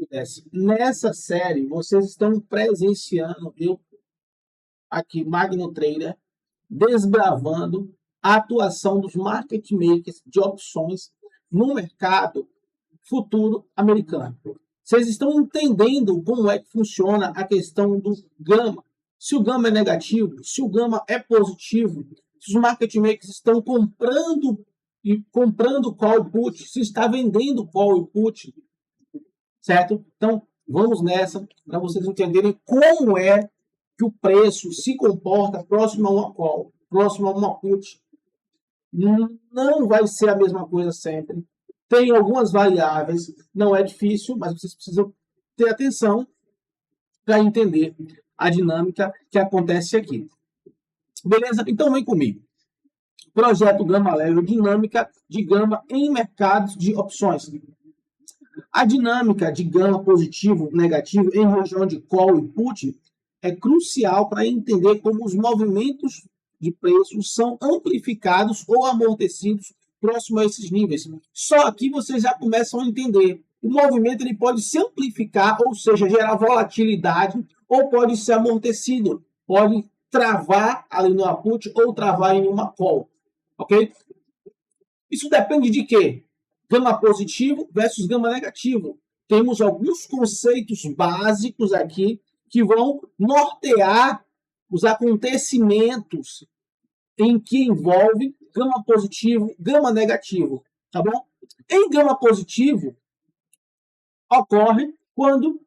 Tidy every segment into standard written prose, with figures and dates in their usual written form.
acontece? Nessa série, vocês estão presenciando eu aqui, Magno Trader, desbravando a atuação dos market makers de opções no mercado futuro americano. Vocês estão entendendo como é que funciona a questão do gama. Se o gama é negativo, se o gama é positivo, se os market makers estão comprando call e put, se está vendendo call e put, certo? Então, vamos nessa para vocês entenderem como é que o preço se comporta próximo a uma call, próximo a uma put. Não vai ser a mesma coisa sempre. Tem algumas variáveis, não é difícil, mas vocês precisam ter atenção para entender a dinâmica que acontece aqui. Beleza? Então vem comigo. Projeto Gama Level, dinâmica de gama em mercados de opções. A dinâmica de gama positivo, negativo em região de call e put é crucial para entender como os movimentos de preços são amplificados ou amortecidos próximo a esses níveis. Só aqui vocês já começam a entender. O movimento ele pode se amplificar, ou seja, gerar volatilidade, ou pode ser amortecido, pode travar ali no put ou travar em uma call. Ok? Isso depende de quê? Gama positivo versus gama negativo. Temos alguns conceitos básicos aqui que vão nortear os acontecimentos em que envolve gama positivo, gama negativo, tá bom? Em gama positivo, ocorre quando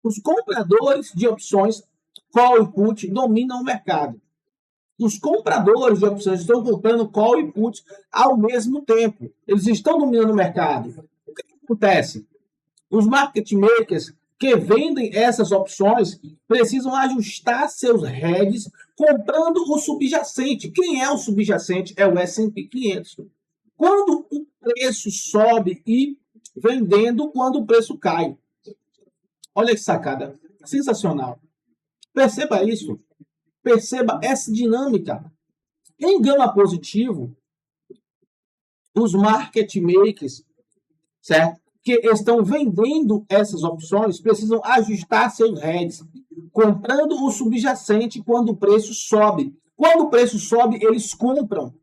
os compradores de opções call e put dominam o mercado. Os compradores de opções estão comprando call e put ao mesmo tempo. Eles estão dominando o mercado. O que acontece? Os market makers que vendem essas opções precisam ajustar seus hedges comprando o subjacente. Quem é o subjacente? É o S&P 500. Quando o preço sobe e vendendo quando o preço cai. Olha que sacada. Sensacional. Perceba isso. Perceba essa dinâmica. Em gama positivo, os market makers, certo? Que estão vendendo essas opções precisam ajustar seus hedges, comprando o subjacente quando o preço sobe. Quando o preço sobe, eles compram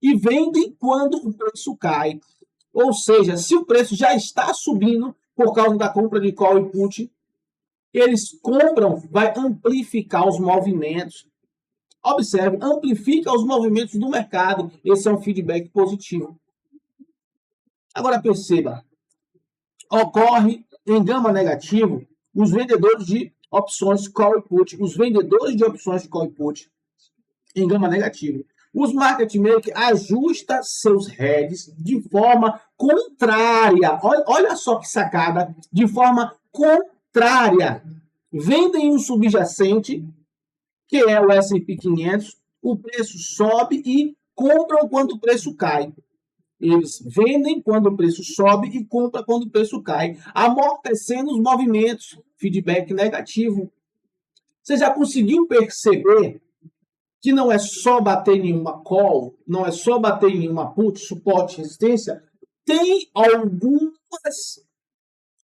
e vendem quando o preço cai. Ou seja, se o preço já está subindo por causa da compra de call e put, eles compram, vai amplificar os movimentos. Observe, amplifica os movimentos do mercado. Esse é um feedback positivo. Agora perceba, ocorre em gama negativo os vendedores de opções call e put. Os vendedores de opções de call e put em gama negativo. Os market makers ajustam seus hedges de forma contrária. Olha só que sacada. De forma contrária. Vendem um subjacente, que é o S&P 500, o preço sobe e compram quando o preço cai. Eles vendem quando o preço sobe e compram quando o preço cai, amortecendo os movimentos, feedback negativo. Você já conseguiu perceber que não é só bater em uma call, não é só bater em uma put, suporte, resistência? Tem algumas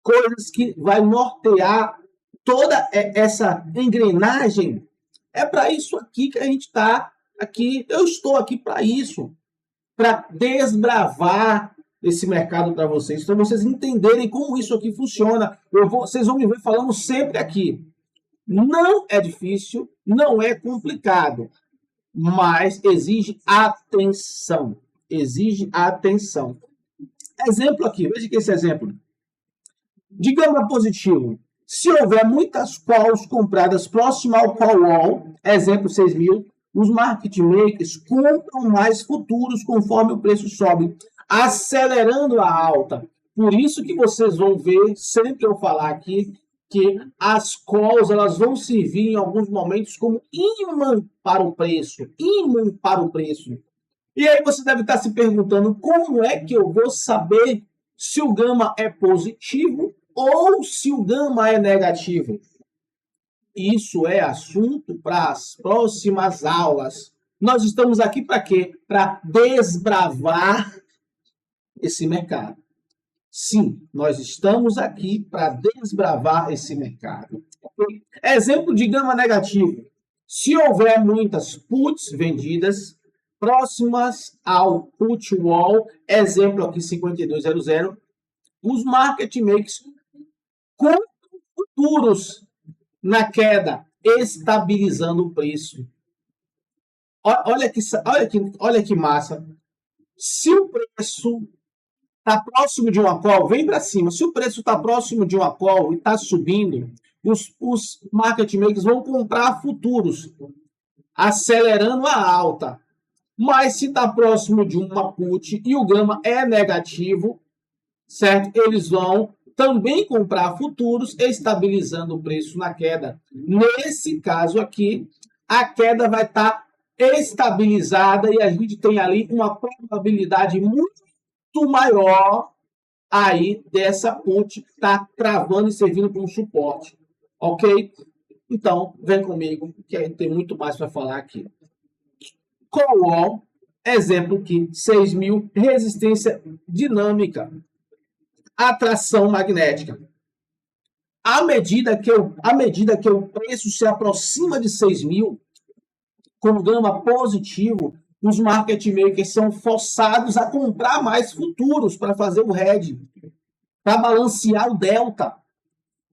coisas que vai nortear toda essa engrenagem. É para isso aqui que a gente está aqui. Eu estou aqui para isso, para desbravar esse mercado para vocês, para vocês entenderem como isso aqui funciona. Vocês vão me ver falando sempre aqui. Não é difícil, não é complicado, mas exige atenção. Exige atenção. Exemplo aqui, veja que esse exemplo. De gama positivo, se houver muitas calls compradas próximo ao call wall, exemplo 6.000, os market makers compram mais futuros conforme o preço sobe, acelerando a alta. Por isso que vocês vão ver, sempre eu falar aqui, que as calls elas vão servir em alguns momentos como imã para o preço. Imã para o preço. E aí você deve estar se perguntando, como é que eu vou saber se o gama é positivo ou se o gama é negativo? Isso é assunto para as próximas aulas. Nós estamos aqui para quê? Para desbravar esse mercado. Sim, nós estamos aqui para desbravar esse mercado. Okay? Exemplo de gama negativo. Se houver muitas puts vendidas próximas ao put wall, exemplo aqui 5200, os market makers compram futuros na queda, estabilizando o preço. Olha que massa. Se o preço está próximo de uma call, vem para cima. Se o preço está próximo de uma call e está subindo, os market makers vão comprar futuros, acelerando a alta. Mas se está próximo de uma put e o gama é negativo, certo? Eles vão também comprar futuros, estabilizando o preço na queda. Nesse caso aqui, a queda vai estar estabilizada e a gente tem ali uma probabilidade muito maior aí dessa put estar travando e servindo como suporte. Ok? Então, vem comigo, que tem muito mais para falar aqui. Call wall, exemplo aqui, 6.000, resistência dinâmica, atração magnética. À medida que o preço se aproxima de 6.000, com gama positivo, os market makers são forçados a comprar mais futuros para fazer o hedge, para balancear o delta.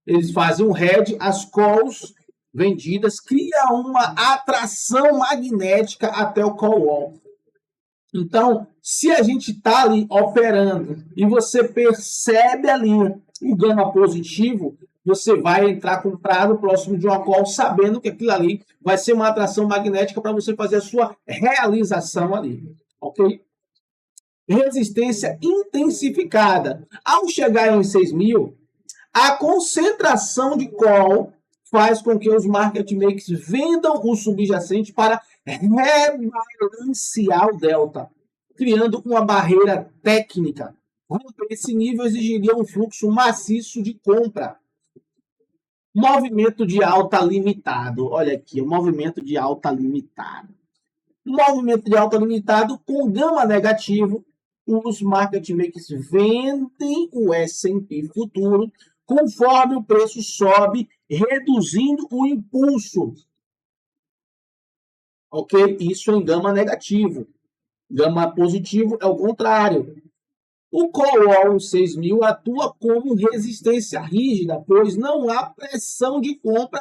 Eles fazem um hedge, as calls vendidas, cria uma atração magnética até o call wall. Então, se a gente está ali operando e você percebe ali o gama positivo, você vai entrar comprado próximo de uma call, sabendo que aquilo ali vai ser uma atração magnética para você fazer a sua realização ali, ok? Resistência intensificada. Ao chegar em 6.000, a concentração de call faz com que os market makers vendam o subjacente para rebalancear o delta, criando uma barreira técnica. Romper esse nível exigiria um fluxo maciço de compra. Movimento de alta limitado. Olha aqui, o movimento de alta limitado. Movimento de alta limitado com gama negativo, os market makers vendem o S&P futuro conforme o preço sobe, reduzindo o impulso. Ok? Isso em gama negativo. Gama positivo é o contrário. O call wall 6.000 atua como resistência rígida, pois não há pressão de compra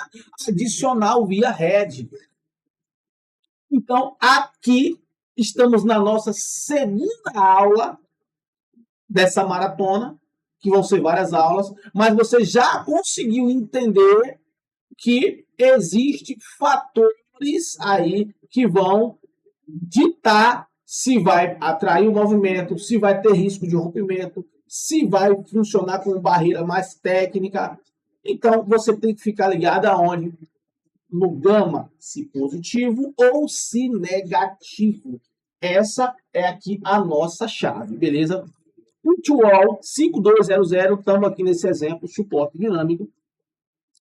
adicional via hedge. Então, aqui estamos na nossa segunda aula dessa maratona, que vão ser várias aulas, mas você já conseguiu entender que existem fatores aí que vão ditar se vai atrair o movimento, se vai ter risco de rompimento, se vai funcionar como barreira mais técnica. Então, você tem que ficar ligado aonde? No gama, se positivo ou se negativo. Essa é aqui a nossa chave, beleza? Put wall 5200, estamos aqui nesse exemplo, suporte dinâmico,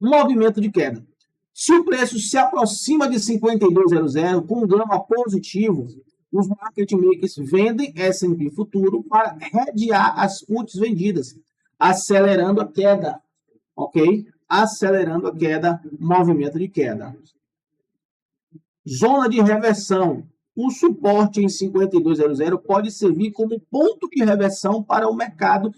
movimento de queda. Se o preço se aproxima de 5200 com gama positivo, os market makers vendem S&P futuro para redear as puts vendidas, acelerando a queda, ok? Acelerando a queda, movimento de queda. Zona de reversão. O suporte em 5200 pode servir como ponto de reversão para o mercado,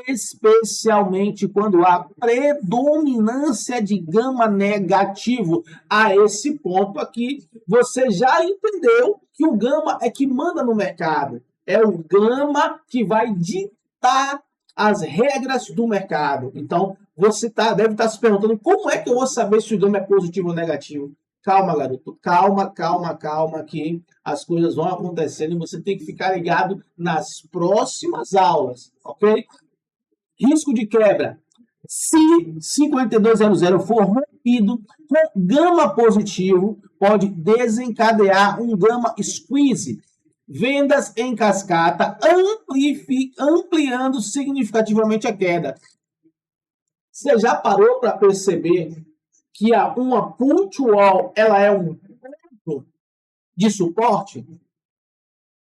especialmente quando há predominância de gama negativo. A esse ponto aqui, você já entendeu que o gama é que manda no mercado. É o gama que vai ditar as regras do mercado. Então, você deve estar se perguntando como é que eu vou saber se o gama é positivo ou negativo. Calma, garoto. Calma, que as coisas vão acontecendo e você tem que ficar ligado nas próximas aulas, ok? Risco de quebra. Se 5200 for rompido com gama positivo, pode desencadear um gama squeeze. Vendas em cascata, ampliando significativamente a queda. Você já parou para perceber que uma put wall ela é um ponto de suporte?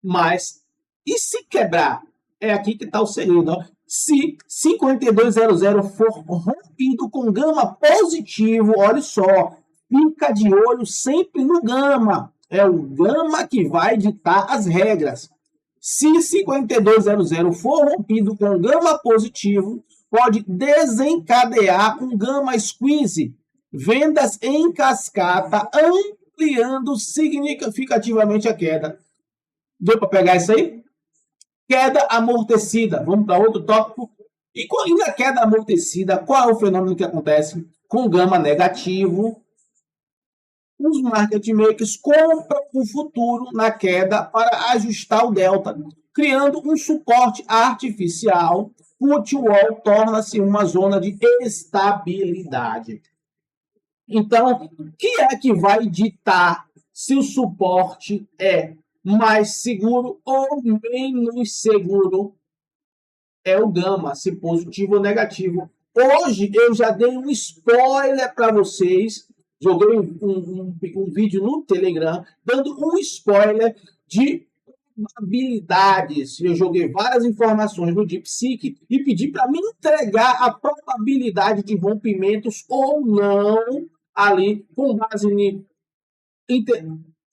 Mas, e se quebrar? É aqui que está o segredo. Ó. Se 5200 for rompido com gama positivo, olha só, fica de olho sempre no gama. É o gama que vai ditar as regras. Se 5200 for rompido com gama positivo, pode desencadear um gama squeeze, vendas em cascata, ampliando significativamente a queda. Deu para pegar isso aí? Queda amortecida. Vamos para outro tópico. E na queda amortecida, qual é o fenômeno que acontece? Com gama negativo, os market makers compram o futuro na queda para ajustar o delta, criando um suporte artificial. Put wall torna-se uma zona de estabilidade. Então, o que é que vai ditar se o suporte é mais seguro ou menos seguro? É o gama, se positivo ou negativo. Hoje eu já dei um spoiler para vocês, joguei um vídeo no Telegram, dando um spoiler de probabilidades. Eu joguei várias informações no DeepSeek e pedi para me entregar a probabilidade de rompimentos ou não ali, com base em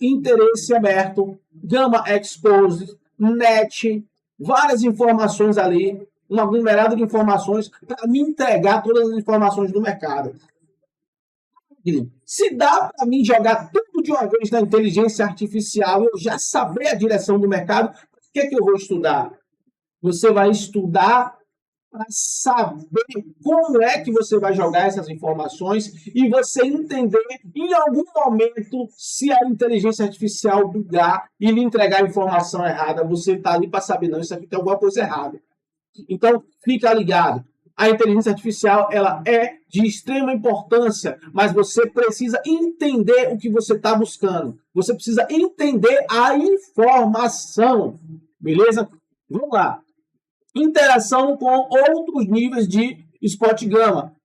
interesse aberto, gama exposed, net, várias informações ali, um aglomerado de informações para me entregar todas as informações do mercado. Se dá para mim jogar tudo de uma vez na inteligência artificial, eu já saber a direção do mercado, o que é que eu vou estudar? Você vai estudar para saber como é que você vai jogar essas informações e você entender em algum momento se a inteligência artificial bugar e lhe entregar a informação errada. Você está ali para saber, não, isso aqui tem alguma coisa errada. Então, fica ligado. A inteligência artificial ela é de extrema importância, mas você precisa entender o que você está buscando. Você precisa entender a informação. Beleza? Vamos lá. Interação com outros níveis de spot gama.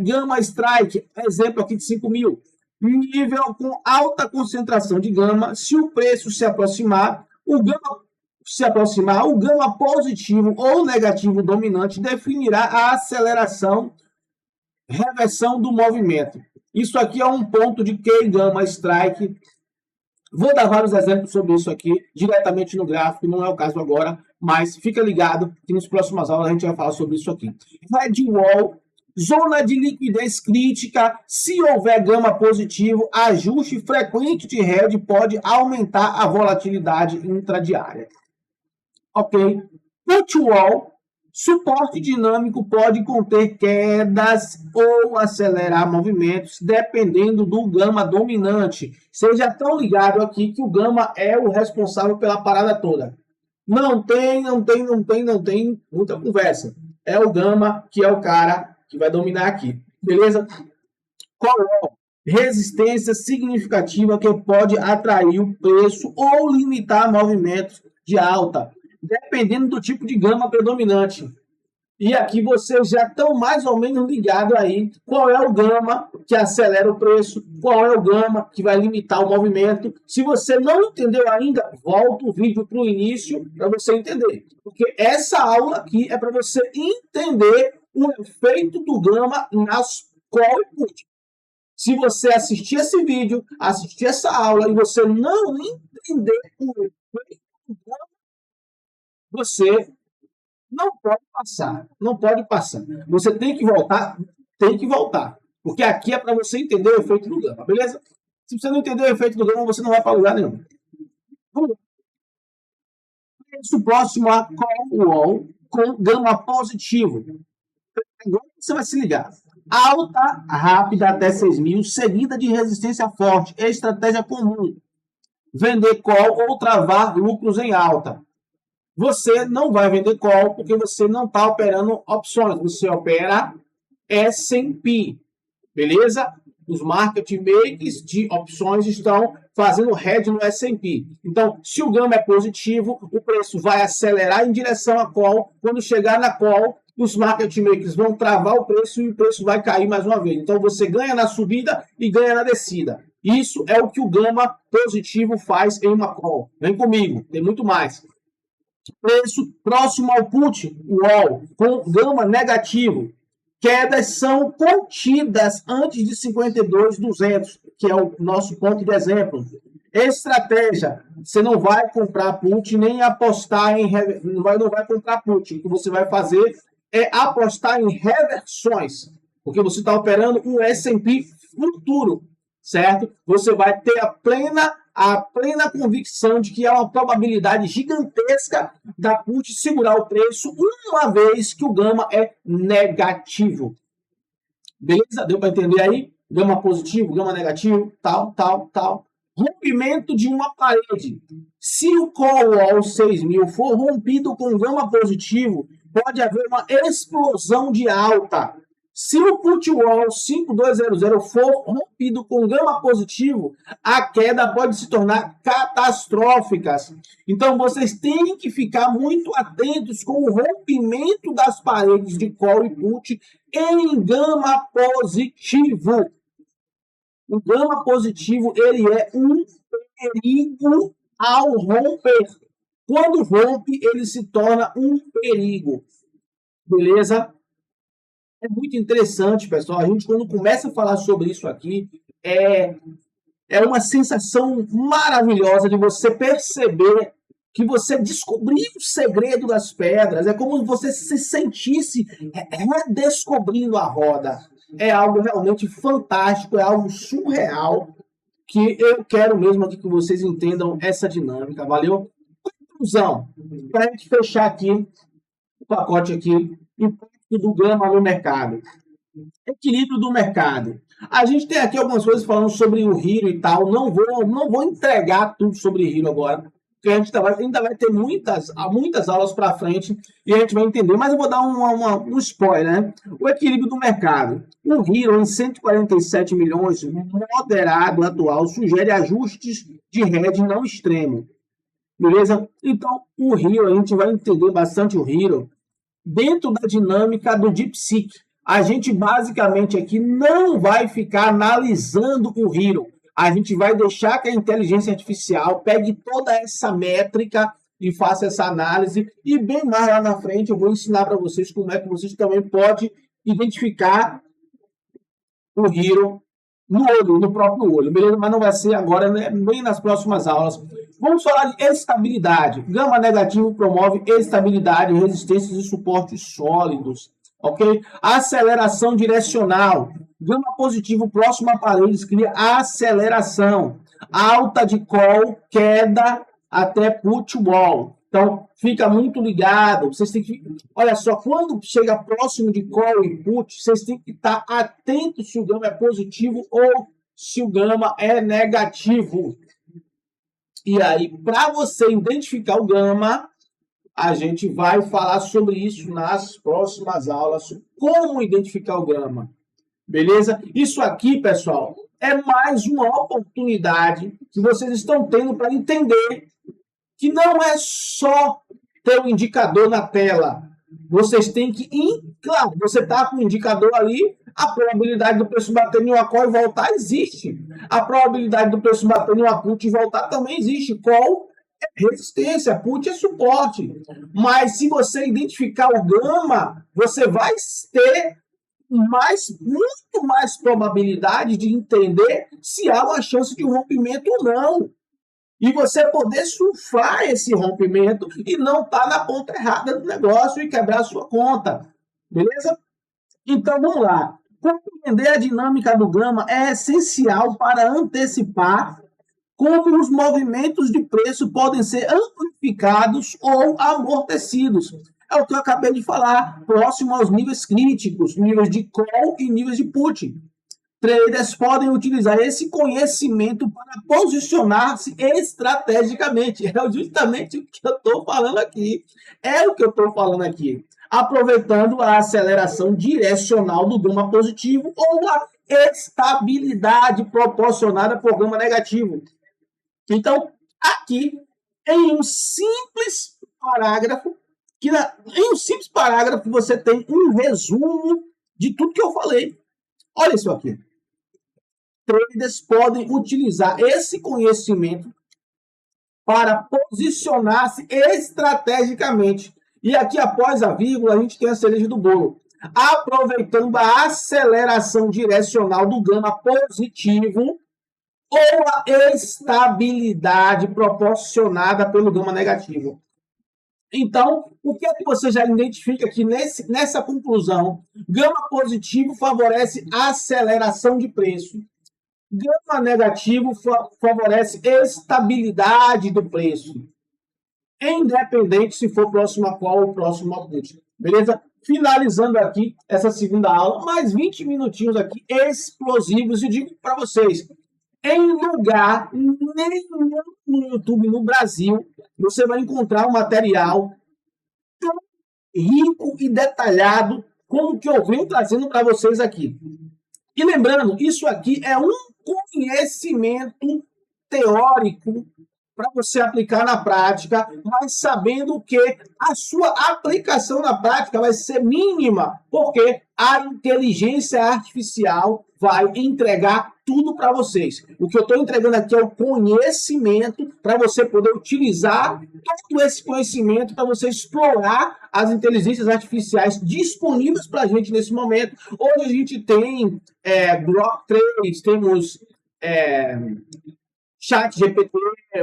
Gama strike, exemplo aqui de 5.000. Nível com alta concentração de gama. Se o preço se aproximar, o gama positivo ou negativo dominante definirá a aceleração, reversão do movimento. Isso aqui é um ponto de gama strike. Vou dar vários exemplos sobre isso aqui, diretamente no gráfico, não é o caso agora, mas fica ligado que nas próximas aulas a gente vai falar sobre isso aqui. Red wall, zona de liquidez crítica, se houver gama positivo, ajuste frequente de red pode aumentar a volatilidade intradiária. Ok? Put wall, suporte dinâmico pode conter quedas ou acelerar movimentos, dependendo do gama dominante. Seja tão ligado aqui que o gama é o responsável pela parada toda. Não tem muita conversa. É o gama que é o cara que vai dominar aqui. Beleza? Call resistência significativa que pode atrair o preço ou limitar movimentos de alta, dependendo do tipo de gama predominante. E aqui vocês já estão mais ou menos ligados aí qual é o gama que acelera o preço, qual é o gama que vai limitar o movimento. Se você não entendeu ainda, volta o vídeo para o início para você entender. Porque essa aula aqui é para você entender o efeito do gama nas call e put. Se você assistir esse vídeo, assistir essa aula e você não entender o efeito do gama, você não pode passar, não pode passar. Você tem que voltar, porque aqui é para você entender o efeito do gama, beleza? Se você não entender o efeito do gama, você não vai para lugar nenhum. O próximo a call wall com gama positivo. Agora você vai se ligar. Alta rápida até 6.000, seguida de resistência forte. Estratégia comum. Vender call ou travar lucros em alta. Você não vai vender call porque você não está operando opções. Você opera S&P. Beleza? Os market makers de opções estão fazendo hedge no S&P. Então, se o gama é positivo, o preço vai acelerar em direção à call. Quando chegar na call, os market makers vão travar o preço e o preço vai cair mais uma vez. Então, você ganha na subida e ganha na descida. Isso é o que o gama positivo faz em uma call. Vem comigo, tem muito mais. preço próximo ao put, wall, com gama negativo. Quedas são contidas antes de 52.200, que é o nosso ponto de exemplo. Estratégia: você não vai comprar put nem apostar em não vai comprar put. O que você vai fazer é apostar em reversões, porque você está operando um S&P futuro, certo? Você vai ter a plena convicção de que há uma probabilidade gigantesca da put segurar o preço uma vez que o gama é negativo. Beleza? Deu para entender aí? Gama positivo, gama negativo, tal. Rompimento de uma parede. Se o call wall 6.000 for rompido com gama positivo, pode haver uma explosão de alta. Se o put wall 5200 for rompido com gama positivo, a queda pode se tornar catastrófica. Então, vocês têm que ficar muito atentos com o rompimento das paredes de call e put em gama positivo. O gama positivo, ele é um perigo ao romper. Quando rompe, ele se torna um perigo. Beleza? É muito interessante, pessoal. A gente, quando começa a falar sobre isso aqui, é uma sensação maravilhosa de você perceber que você descobriu o segredo das pedras. É como se você se sentisse redescobrindo a roda. É algo realmente fantástico, é algo surreal, que eu quero mesmo aqui que vocês entendam essa dinâmica. Valeu? Conclusão. Para a gente fechar aqui o pacote aqui, impacto do gama no mercado. Equilíbrio do mercado. A gente tem aqui algumas coisas falando sobre o Hero e tal. Não vou entregar tudo sobre o Hero agora, porque a gente ainda vai ter muitas aulas para frente e a gente vai entender. Mas eu vou dar um spoiler, né? O equilíbrio do mercado. O Hero em 147 milhões, moderado atual, sugere ajustes de hedge não extremo. Beleza? Então, o Hero, a gente vai entender bastante o Hero dentro da dinâmica do DeepSeek. A gente basicamente aqui não vai ficar analisando o Hero. A gente vai deixar que a inteligência artificial pegue toda essa métrica e faça essa análise. E bem mais lá na frente eu vou ensinar para vocês como é que vocês também podem identificar o Hero no próprio olho, beleza? Mas não vai ser agora, né? Bem nas próximas aulas. Vamos falar de estabilidade. Gama negativo promove estabilidade, resistências e suportes sólidos. Ok? Aceleração direcional. Gama positivo próximo a paredes cria aceleração. Alta de call, queda até put wall. Então, fica muito ligado. Vocês têm que. Olha só, quando chega próximo de call e put, vocês têm que estar atentos se o gama é positivo ou se o gama é negativo. E aí, para você identificar o gama, a gente vai falar sobre isso nas próximas aulas. Como identificar o gama. Beleza? Isso aqui, pessoal, é mais uma oportunidade que vocês estão tendo para entender que não é só ter um indicador na tela. Vocês têm que... Claro, você está com o indicador ali, a probabilidade do preço bater em uma call e voltar existe. A probabilidade do preço bater em uma put e voltar também existe. Call é resistência, put é suporte. Mas se você identificar o gama, você vai ter muito mais probabilidade de entender se há uma chance de um rompimento ou não. E você poder surfar esse rompimento e não estar na ponta errada do negócio e quebrar a sua conta. Beleza? Então, vamos lá. Compreender a dinâmica do gama é essencial para antecipar como os movimentos de preço podem ser amplificados ou amortecidos. É o que eu acabei de falar, próximo aos níveis críticos, níveis de call e níveis de put. Traders podem utilizar esse conhecimento para posicionar-se estrategicamente. É justamente o que eu estou falando aqui. É o que eu estou falando aqui. Aproveitando a aceleração direcional do gama positivo ou a estabilidade proporcionada por gama negativo. Então, aqui, em um simples parágrafo, você tem um resumo de tudo que eu falei. Olha isso aqui. Traders podem utilizar esse conhecimento para posicionar-se estrategicamente. E aqui, após a vírgula, a gente tem a cereja do bolo. Aproveitando a aceleração direcional do gama positivo ou a estabilidade proporcionada pelo gama negativo. Então, o que é que você já identifica aqui nessa conclusão? Gama positivo favorece a aceleração de preço. Gama negativo favorece estabilidade do preço. Independente se for próximo a qual ou próximo a put. Beleza? Finalizando aqui essa segunda aula, mais 20 minutinhos aqui explosivos. E digo para vocês, em lugar nenhum no YouTube no Brasil, você vai encontrar um material tão rico e detalhado como o que eu venho trazendo para vocês aqui. E lembrando, isso aqui é um conhecimento teórico para você aplicar na prática, mas sabendo que a sua aplicação na prática vai ser mínima, porque a inteligência artificial vai entregar tudo para vocês. O que eu estou entregando aqui é o conhecimento para você poder utilizar todo esse conhecimento para você explorar as inteligências artificiais disponíveis para a gente nesse momento. Hoje a gente tem Grok 3, temos ChatGPT,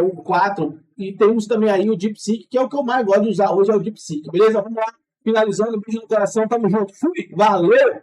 o 4, e temos também aí o DeepSeek, que é o que eu mais gosto de usar hoje, é o DeepSeek. Beleza? Vamos lá, finalizando, beijo no coração, tamo junto. Fui, valeu!